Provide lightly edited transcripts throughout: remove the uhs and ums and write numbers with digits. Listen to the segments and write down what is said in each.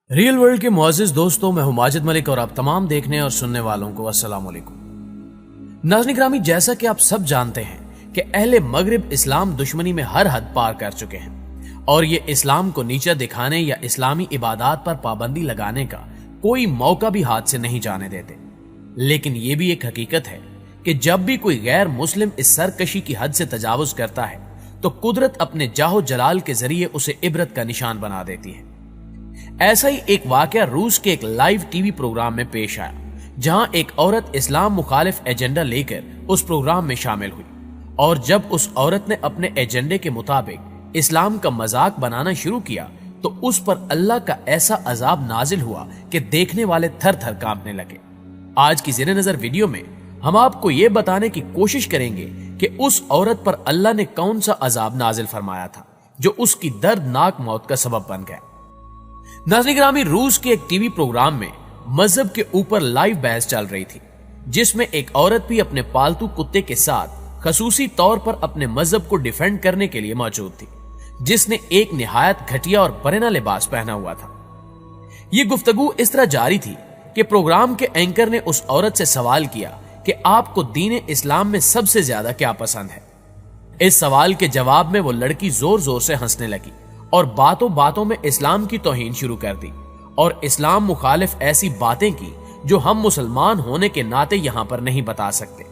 Real world کے معزز دوستوں، میں ہوں ماجد ملک اور آپ تمام دیکھنے اور سننے والوں کو السلام علیکم۔ ناظرین گرامی، جیسا کہ آپ سب جانتے ہیں کہ اہل مغرب اسلام دشمنی میں ہر حد پار کر چکے ہیں اور یہ اسلام کو نیچا دکھانے یا اسلامی عبادات پر پابندی لگانے کا کوئی موقع بھی ہاتھ سے نہیں جانے دیتے۔ لیکن یہ بھی ایک حقیقت ہے کہ جب بھی کوئی غیر مسلم اس سرکشی کی حد سے تجاوز کرتا ہے تو قدرت اپنے جاہ و جلال کے ذریعے اسے عبرت کا نشان بنا دیتی ہے۔ ایسا ہی ایک واقعہ روس کے ایک لائیو ٹی وی پروگرام میں پیش آیا، جہاں ایک عورت اسلام مخالف ایجنڈا لے کر اس پروگرام میں شامل ہوئی، اور جب اس عورت نے اپنے ایجنڈے کے مطابق اسلام کا مذاق بنانا شروع کیا تو اس پر اللہ کا ایسا عذاب نازل ہوا کہ دیکھنے والے تھر تھر کانپنے لگے۔ آج کی زیر نظر ویڈیو میں ہم آپ کو یہ بتانے کی کوشش کریں گے کہ اس عورت پر اللہ نے کون سا عذاب نازل فرمایا تھا جو اس کی دردناک موت کا سبب بن گیا۔ ناظرین گرامی، روس کے ایک ٹی وی پروگرام میں مذہب کے اوپر لائیو بحث چل رہی تھی، جس میں ایک عورت بھی اپنے پالتو کتے کے ساتھ خصوصی طور پر اپنے مذہب کو ڈیفینڈ کرنے کے لیے موجود تھی، جس نے ایک نہایت گھٹیا اور پرینا لباس پہنا ہوا تھا۔ یہ گفتگو اس طرح جاری تھی کہ پروگرام کے اینکر نے اس عورت سے سوال کیا کہ آپ کو دین اسلام میں سب سے زیادہ کیا پسند ہے۔ اس سوال کے جواب میں وہ لڑکی زور زور سے ہنسنے لگی اور باتوں باتوں میں اسلام کی توہین شروع کر دی اور اسلام مخالف ایسی باتیں کی جو ہم مسلمان ہونے کے ناطے یہاں پر نہیں بتا سکتے۔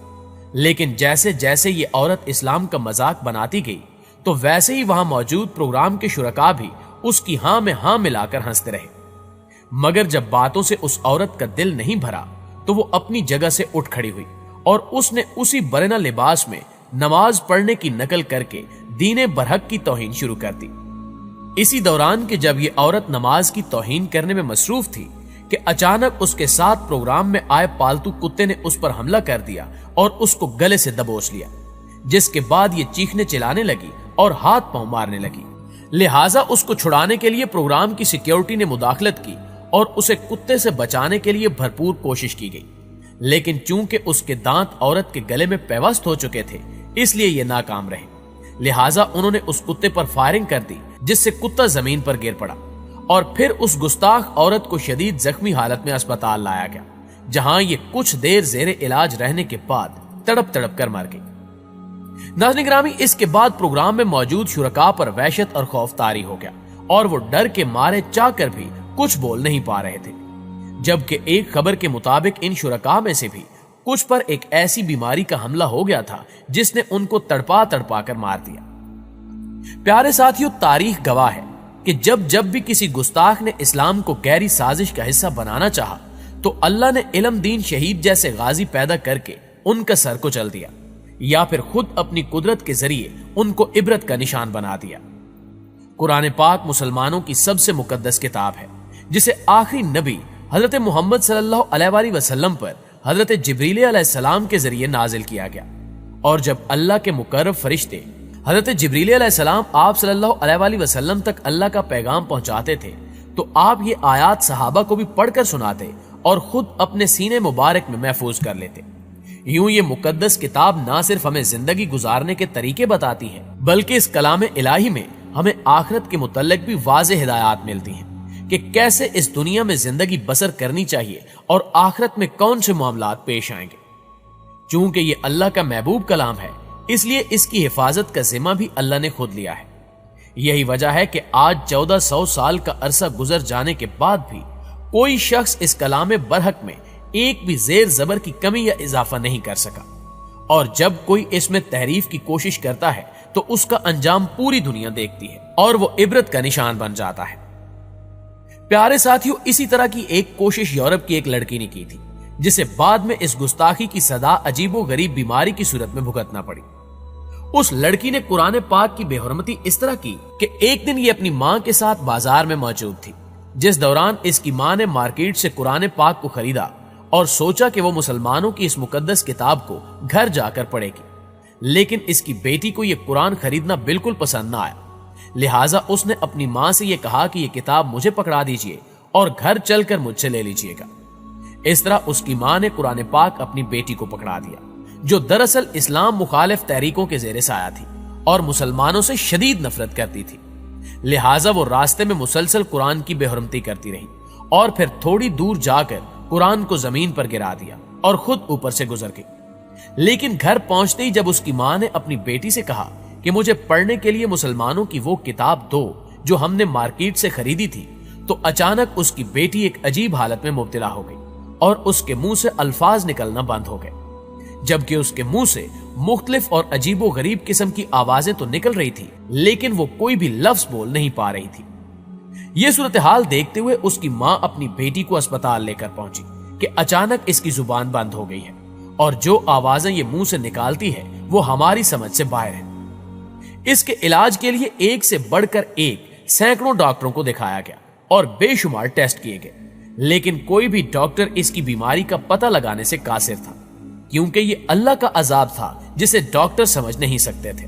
لیکن جیسے جیسے یہ عورت اسلام کا مذاق بناتی گئی تو ویسے ہی وہاں موجود پروگرام کے شرکاء بھی اس کی ہاں میں ہاں ملا کر ہنستے رہے، مگر جب باتوں سے اس عورت کا دل نہیں بھرا تو وہ اپنی جگہ سے اٹھ کھڑی ہوئی اور اس نے اسی برنا لباس میں نماز پڑھنے کی نقل کر کے دین برحق کی توہین شروع کر دی۔ اسی دوران کہ جب یہ عورت نماز کی توہین کرنے میں مصروف تھی کہ اچانک اس کے ساتھ پروگرام میں آئے پالتو کتے نے اس پر حملہ کر دیا اور اس کو گلے سے دبوچ لیا، جس کے بعد یہ چیخنے چلانے لگی اور ہاتھ پاؤں مارنے لگی۔ لہٰذا اس کو چھڑانے کے لیے پروگرام کی سیکیورٹی نے مداخلت کی اور اسے کتے سے بچانے کے لیے بھرپور کوشش کی گئی، لیکن چونکہ اس کے دانت عورت کے گلے میں پیوست ہو چکے تھے اس لیے یہ ناکام رہے۔ لہٰذا انہوں نے اس کتے پر فائرنگ کر دی، جس سے کتا زمین پر گر پڑا اور پھر اس گستاخ عورت کو شدید زخمی حالت میں اسپتال لایا گیا، جہاں یہ کچھ دیر زیر علاج رہنے کے بعد تڑپ تڑپ کر مر گئی۔ ناظرین گرامی، اس کے بعد پروگرام میں موجود شرکاء پر وحشت اور خوف طاری ہو گیا اور وہ ڈر کے مارے چاہ کر بھی کچھ بول نہیں پا رہے تھے، جبکہ ایک خبر کے مطابق ان شرکاء میں سے بھی کچھ پر ایک ایسی بیماری کا حملہ ہو گیا تھا جس نے ان کو تڑپا تڑپا کر مار دیا۔ پیارے ساتھیوں، تاریخ گواہ ہے کہ جب بھی کسی گستاخ نے اسلام کو گہری سازش کا حصہ بنانا چاہا تو اللہ نے علم دین شہید جیسے غازی پیدا کر کے ان کا سر کو چل دیا یا پھر خود اپنی قدرت کے ذریعے ان کو عبرت کا نشان بنا دیا۔ قرآن پاک مسلمانوں کی سب سے مقدس کتاب ہے، جسے آخری نبی حضرت محمد صلی اللہ علیہ وآلہ وسلم پر حضرت جبریل علیہ السلام کے ذریعے نازل کیا گیا، اور جب اللہ کے مقرب فرشتے حضرت جبریل علیہ السلام آپ صلی اللہ علیہ وآلہ وسلم تک اللہ کا پیغام پہنچاتے تھے تو آپ یہ آیات صحابہ کو بھی پڑھ کر سناتے اور خود اپنے سینے مبارک میں محفوظ کر لیتے۔ یوں یہ مقدس کتاب نہ صرف ہمیں زندگی گزارنے کے طریقے بتاتی ہے، بلکہ اس کلام الہی میں ہمیں آخرت کے متعلق بھی واضح ہدایات ملتی ہیں کہ کیسے اس دنیا میں زندگی بسر کرنی چاہیے اور آخرت میں کون سے معاملات پیش آئیں گے۔ چونکہ یہ اللہ کا محبوب کلام ہے، اس لیے اس کی حفاظت کا ذمہ بھی اللہ نے خود لیا ہے۔ یہی وجہ ہے کہ آج 1400 سال کا عرصہ گزر جانے کے بعد بھی کوئی شخص اس کلام برحق میں ایک بھی زیر زبر کی کمی یا اضافہ نہیں کر سکا، اور جب کوئی اس میں تحریف کی کوشش کرتا ہے تو اس کا انجام پوری دنیا دیکھتی ہے اور وہ عبرت کا نشان بن جاتا ہے۔ پیارے ساتھیوں، اسی طرح کی ایک کوشش یورپ کی ایک لڑکی نے کی تھی، جسے بعد میں اس گستاخی کی سزا عجیب و غریب بیماری کی صورت میں بھگتنا پڑی۔ اس لڑکی نے قرآن پاک کی بے حرمتی اس طرح کی کہ ایک دن یہ اپنی ماں کے ساتھ بازار میں موجود تھی، جس دوران اس کی ماں نے مارکیٹ سے قرآن پاک کو خریدا اور سوچا کہ وہ مسلمانوں کی اس مقدس کتاب کو گھر جا کر پڑھے گی، لیکن اس کی بیٹی کو یہ قرآن خریدنا بالکل پسند نہ آیا۔ لہٰذا اس نے اپنی ماں سے یہ کہا کہ یہ کتاب مجھے پکڑا دیجئے اور گھر چل کر مجھ سے لے لیجئے گا۔ اس طرح اس کی ماں نے قرآن پاک اپنی بیٹی کو پکڑا دیا، جو دراصل اسلام مخالف تحریکوں کے زیر سایہ تھی اور مسلمانوں سے شدید نفرت کرتی تھی۔ لہٰذا وہ راستے میں مسلسل قرآن کی بے حرمتی کرتی رہی اور پھر تھوڑی دور جا کر قرآن کو زمین پر گرا دیا اور خود اوپر سے گزر گئی۔ لیکن گھر پہنچتے ہی جب اس کی ماں نے اپنی بیٹی سے کہا کہ مجھے پڑھنے کے لیے مسلمانوں کی وہ کتاب دو جو ہم نے مارکیٹ سے خریدی تھی، تو اچانک اس کی بیٹی ایک عجیب حالت میں مبتلا ہو گئی اور اس کے منہ سے الفاظ نکلنا بند ہو گئے، جبکہ اس کے منہ سے مختلف اور عجیب و غریب قسم کی آوازیں تو نکل رہی تھی لیکن وہ کوئی بھی لفظ بول نہیں پا رہی تھی۔ یہ صورتحال دیکھتے ہوئے اس کی ماں اپنی بیٹی کو اسپتال لے کر پہنچی کہ اچانک اس کی زبان بند ہو گئی ہے اور جو آوازیں یہ منہ سے نکالتی ہے وہ ہماری سمجھ سے باہر ہے۔ اس کے علاج کے لیے ایک سے بڑھ کر ایک سینکڑوں ڈاکٹروں کو دکھایا گیا اور بے شمار ٹیسٹ کیے گئے، لیکن کوئی بھی ڈاکٹر اس کی بیماری کا پتہ لگانے سے قاصر تھا، کیونکہ یہ اللہ کا عذاب تھا جسے ڈاکٹر سمجھ نہیں سکتے تھے۔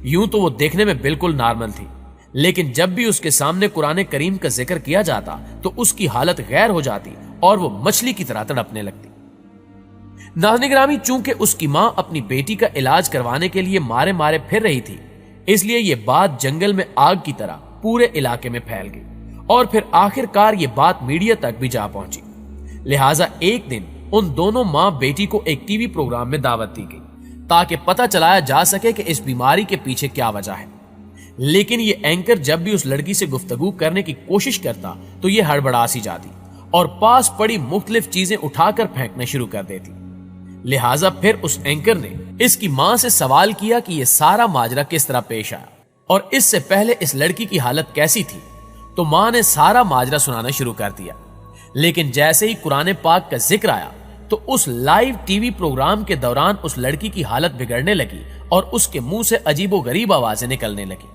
یوں تو وہ دیکھنے میں بالکل نارمل تھی، لیکن جب بھی اس کے سامنے قرآن کریم کا ذکر کیا جاتا تو اس کی حالت غیر ہو جاتی اور وہ مچھلی کی طرح تڑپنے لگتی۔ ناظرین گرامی، چونکہ اس کی ماں اپنی بیٹی کا علاج کروانے کے لیے مارے مارے پھر رہی تھی، اس لیے یہ بات جنگل میں آگ کی طرح پورے علاقے میں پھیل گئی اور پھر آخر کار یہ بات میڈیا تک بھی جا پہنچی۔ لہٰذا ایک دن ان دونوں ماں بیٹی کو ایک ٹی وی پروگرام میں دعوت دی گئی تاکہ پتہ چلایا جا سکے کہ اس بیماری کے پیچھے کیا وجہ ہے، لیکن یہ اینکر جب بھی اس لڑکی سے گفتگو کرنے کی کوشش کرتا تو یہ ہڑبڑا سی جاتی اور پاس پڑی مختلف چیزیں اٹھا کر پھینکنا شروع کر دیتی۔ لہٰذا پھر اس اینکر نے اس کی ماں سے سوال کیا کہ یہ سارا ماجرا کس طرح پیش آیا اور اس سے پہلے اس لڑکی کی حالت کیسی تھی، تو ماں نے سارا ماجرا سنانا شروع کر دیا۔ لیکن جیسے ہی قرآن پاک کا ذکر آیا تو اس لائیو ٹی وی پروگرام کے دوران اس لڑکی کی حالت بگڑنے لگی اور اس کے منہ سے عجیب و غریب آوازیں نکلنے لگی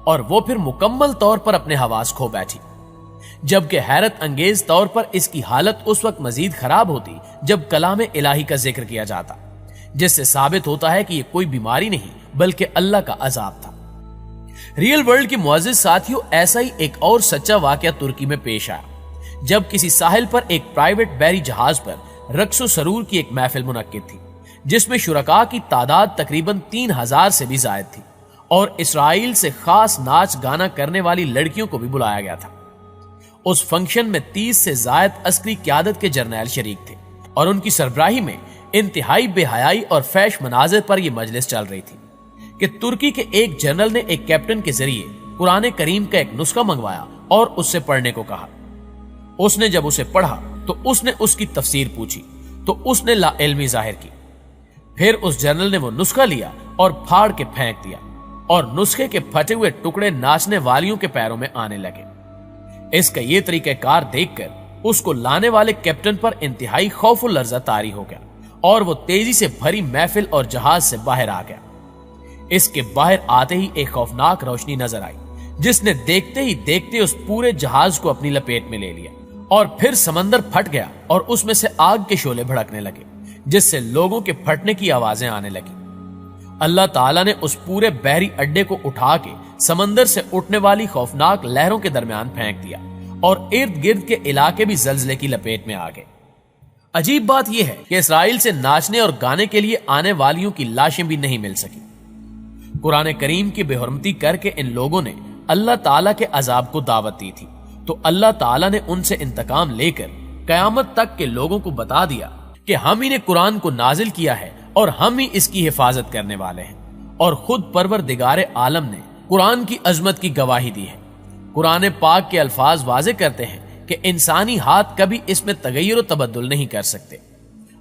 اور وہ پھر مکمل طور پر اپنے حواس کھو بیٹھی، جبکہ حیرت انگیز طور پر اس کی حالت اس وقت مزید خراب ہوتی جب کلام الہی کا ذکر کیا جاتا، جس سے ثابت ہوتا ہے کہ یہ کوئی بیماری نہیں بلکہ اللہ کا عذاب تھا۔ ریئل ورلڈ کے معزز ساتھیوں، ایسا ہی ایک اور سچا واقعہ ترکی میں پیش آیا جب کسی ساحل پر ایک پرائیویٹ بحری جہاز پر رقص و سرور کی ایک محفل منعقد تھی جس میں شرکاء کی تعداد تقریباً 3000 سے بھی زائد تھی اور اسرائیل سے خاص ناچ گانا کرنے والی لڑکیوں کو بھی بلایا گیا تھا۔ اس فنکشن میں 30 سے زائد عسکری قیادت کے جرنیل شریک تھے اور ان کی سربراہی میں انتہائی بے حیائی اور فحش مناظر پر یہ مجلس چل رہی تھی کہ ترکی کے ایک جنرل نے ایک کیپٹن کے ذریعے قرآن کریم کا ایک نسخہ منگوایا اور اس سے پڑھنے کو کہا۔ اس نے جب اسے پڑھا تو اس نے اس کی تفسیر پوچھی تو اس نے لا علمی ظاہر کی۔ پھر اس جنرل نے وہ نسخہ لیا اور پھاڑ کے پھینک دیا اور نسخے کے پھٹے ہوئے ٹکڑے ناچنے والیوں کے پیروں میں آنے لگے۔ اس کا یہ طریقہ کار دیکھ کر اس کو لانے والے کیپٹن پر انتہائی خوف و لرزہ طاری ہو گیا اور وہ تیزی سے بھری محفل اور جہاز سے باہر آ گیا۔ اس کے باہر آتے ہی ایک خوفناک روشنی نظر آئی جس نے دیکھتے ہی دیکھتے اس پورے جہاز کو اپنی لپیٹ میں لے لیا اور پھر سمندر پھٹ گیا اور اس میں سے آگ کے شعلے بھڑکنے لگے جس سے لوگوں کے پھٹنے کی آوازیں آنے لگی۔ اللہ تعالیٰ نے اس پورے بحری اڈے کو اٹھا کے سمندر سے اٹھنے والی خوفناک لہروں کے درمیان پھینک دیا اور ارد گرد کے علاقے بھی زلزلے کی لپیٹ میں آ گئے۔ عجیب بات یہ ہے کہ اسرائیل سے ناچنے اور گانے کے لیے آنے والیوں کی لاشیں بھی نہیں مل سکی۔ قرآن کریم کی بے حرمتی کر کے ان لوگوں نے اللہ تعالیٰ کے عذاب کو دعوت دی تھی، تو اللہ تعالیٰ نے ان سے انتقام لے کر قیامت تک کے لوگوں کو بتا دیا کہ ہم ہی نے قرآن کو نازل کیا ہے اور ہم ہی اس کی حفاظت کرنے والے ہیں، اور خود پروردگار عالم نے قرآن کی عظمت کی گواہی دی ہے۔ قرآن پاک کے الفاظ واضح کرتے ہیں کہ انسانی ہاتھ کبھی اس میں تغیر و تبدل نہیں کر سکتے۔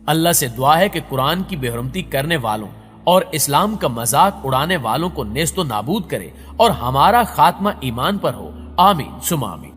اللہ سے دعا ہے کہ قرآن کی بے حرمتی کرنے والوں اور اسلام کا مذاق اڑانے والوں کو نیست و نابود کرے اور ہمارا خاتمہ ایمان پر ہو، آمین ثم آمین۔